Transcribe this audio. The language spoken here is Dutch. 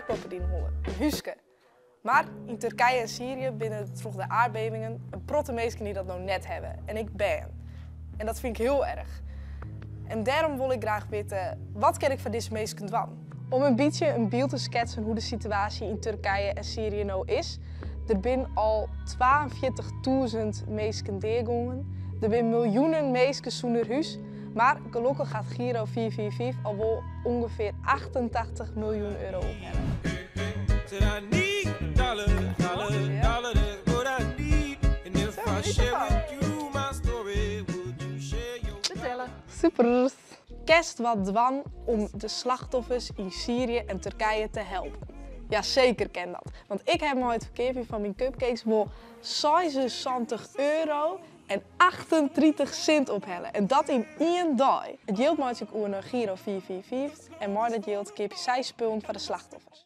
dakloppen in holen, een huske. Maar in Turkije en Syrië binnen vroeg de aardbevingen een protte mensen die dat nou net hebben. En ik ben. En dat vind ik heel erg. En daarom wil ik graag weten, wat kan ik van deze mensen doen? Om een beetje een beeld te schetsen hoe de situatie in Turkije en Syrië nou is. Er zijn al 42.000 mensen deergongen. Er zijn miljoenen mensen zonder huis. Maar gelukkig gaat Giro 444 al wel ongeveer 88 miljoen euro ophellen. Super. Kerst wat dwan om de slachtoffers in Syrië en Turkije te helpen. Ja, zeker ken dat. Want ik heb maar het verkeer van mijn cupcakes wel 66 euro en 38 cent ophellen. En dat in één dag. Het geldt maar als ik naar Giro 444 en maar dat geldt keer 6 spullen voor de slachtoffers.